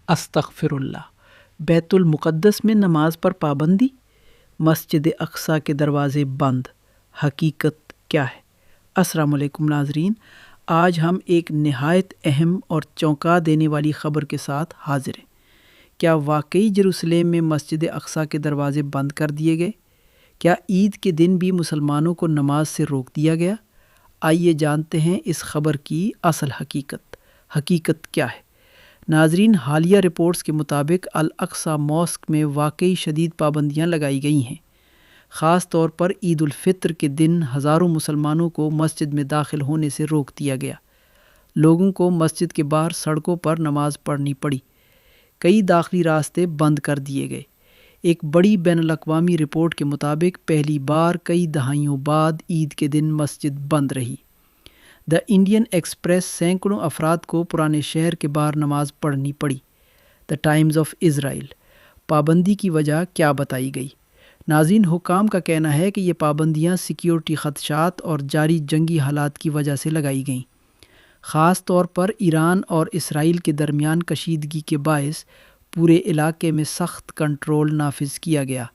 استغفر اللہ۔ بیت المقدس میں نماز پر پابندی، مسجد اقصیٰ کے دروازے بند، حقیقت کیا ہے؟ السلام علیکم ناظرین، آج ہم ایک نہایت اہم اور چونکا دینے والی خبر کے ساتھ حاضر ہیں۔ کیا واقعی یروشلم میں مسجد اقصیٰ کے دروازے بند کر دیے گئے؟ کیا عید کے دن بھی مسلمانوں کو نماز سے روک دیا گیا؟ آئیے جانتے ہیں اس خبر کی اصل حقیقت۔ حقیقت کیا ہے؟ ناظرین، حالیہ رپورٹس کے مطابق الاقصیٰ ماسک میں واقعی شدید پابندیاں لگائی گئی ہیں۔ خاص طور پر عید الفطر کے دن ہزاروں مسلمانوں کو مسجد میں داخل ہونے سے روک دیا گیا۔ لوگوں کو مسجد کے باہر سڑکوں پر نماز پڑھنی پڑی۔ کئی داخلی راستے بند کر دیے گئے۔ ایک بڑی بین الاقوامی رپورٹ کے مطابق پہلی بار کئی دہائیوں بعد عید کے دن مسجد بند رہی۔ دا انڈین ایکسپریس سینکڑوں افراد کو پرانے شہر کے باہر نماز پڑھنی پڑی۔ دا ٹائمز آف اسرائیل، پابندی کی وجہ کیا بتائی گئی؟ ناظرین، حکام کا کہنا ہے کہ یہ پابندیاں سیکیورٹی خدشات اور جاری جنگی حالات کی وجہ سے لگائی گئیں۔ خاص طور پر ایران اور اسرائیل کے درمیان کشیدگی کے باعث پورے علاقے میں سخت کنٹرول نافذ کیا گیا۔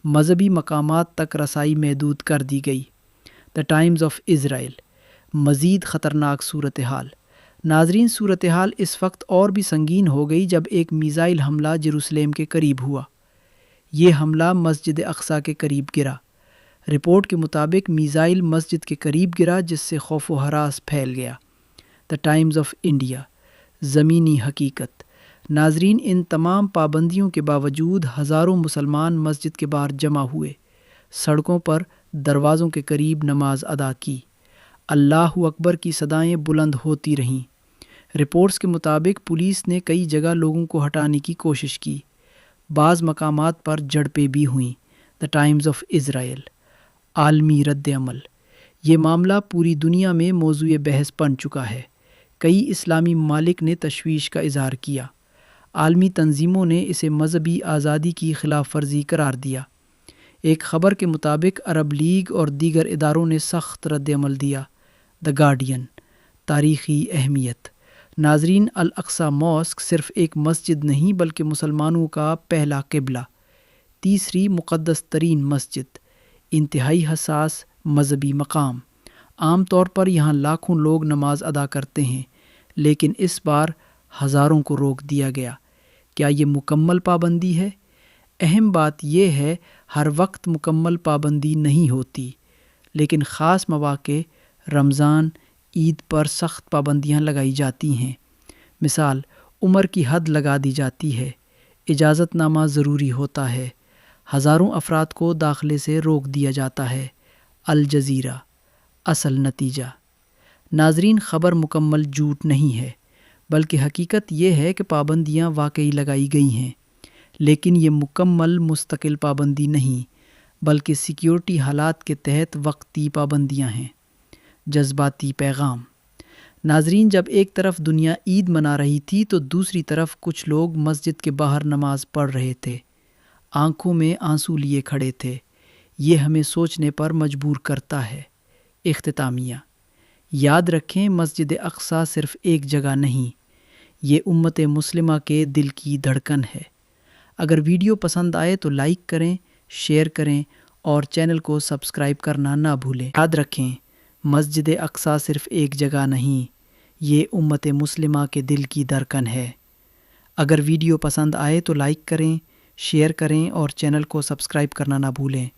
مذہبی مقامات تک رسائی محدود کر دی گئی۔ دا ٹائمز آف اسرائیل، مزید خطرناک صورتحال۔ ناظرین، صورتحال اس وقت اور بھی سنگین ہو گئی جب ایک میزائل حملہ یروشلم کے قریب ہوا۔ یہ حملہ مسجد اقصیٰ کے قریب گرا۔ رپورٹ کے مطابق میزائل مسجد کے قریب گرا جس سے خوف و ہراس پھیل گیا۔ دا ٹائمز آف انڈیا، زمینی حقیقت۔ ناظرین، ان تمام پابندیوں کے باوجود ہزاروں مسلمان مسجد کے باہر جمع ہوئے، سڑکوں پر دروازوں کے قریب نماز ادا کی۔ اللہ اکبر کی صدائیں بلند ہوتی رہیں۔ رپورٹس کے مطابق پولیس نے کئی جگہ لوگوں کو ہٹانے کی کوشش کی۔ بعض مقامات پر جھڑپیں بھی ہوئیں۔ دا ٹائمز آف اسرائیل، عالمی رد عمل۔ یہ معاملہ پوری دنیا میں موضوع بحث بن چکا ہے۔ کئی اسلامی ممالک نے تشویش کا اظہار کیا۔ عالمی تنظیموں نے اسے مذہبی آزادی کی خلاف ورزی قرار دیا۔ ایک خبر کے مطابق عرب لیگ اور دیگر اداروں نے سخت رد عمل دیا۔ دا گارڈین، تاریخی اہمیت۔ ناظرین، الاقصیٰ ماسک صرف ایک مسجد نہیں بلکہ مسلمانوں کا پہلا قبلہ، تیسری مقدس ترین مسجد، انتہائی حساس مذہبی مقام۔ عام طور پر یہاں لاکھوں لوگ نماز ادا کرتے ہیں، لیکن اس بار ہزاروں کو روک دیا گیا۔ کیا یہ مکمل پابندی ہے؟ اہم بات یہ ہے، ہر وقت مکمل پابندی نہیں ہوتی، لیکن خاص مواقع، رمضان، عید پر سخت پابندیاں لگائی جاتی ہیں۔ مثال، عمر کی حد لگا دی جاتی ہے، اجازت نامہ ضروری ہوتا ہے، ہزاروں افراد کو داخلے سے روک دیا جاتا ہے۔ الجزیرہ، اصل نتیجہ۔ ناظرین، خبر مکمل جھوٹ نہیں ہے، بلکہ حقیقت یہ ہے کہ پابندیاں واقعی لگائی گئی ہیں، لیکن یہ مکمل مستقل پابندی نہیں، بلکہ سیکیورٹی حالات کے تحت وقتی پابندیاں ہیں۔ جذباتی پیغام۔ ناظرین، جب ایک طرف دنیا عید منا رہی تھی تو دوسری طرف کچھ لوگ مسجد کے باہر نماز پڑھ رہے تھے، آنکھوں میں آنسو لیے کھڑے تھے۔ یہ ہمیں سوچنے پر مجبور کرتا ہے۔ اختتامیہ، یاد رکھیں، مسجد اقصیٰ صرف ایک جگہ نہیں، یہ امت مسلمہ کے دل کی دھڑکن ہے۔ اگر ویڈیو پسند آئے تو لائک کریں، شیئر کریں اور چینل کو سبسکرائب کرنا نہ بھولیں۔ یاد رکھیں، مسجد اقصیٰ صرف ایک جگہ نہیں، یہ امت مسلمہ کے دل کی دھڑکن ہے۔ اگر ویڈیو پسند آئے تو لائک کریں، شیئر کریں اور چینل کو سبسکرائب کرنا نہ بھولیں۔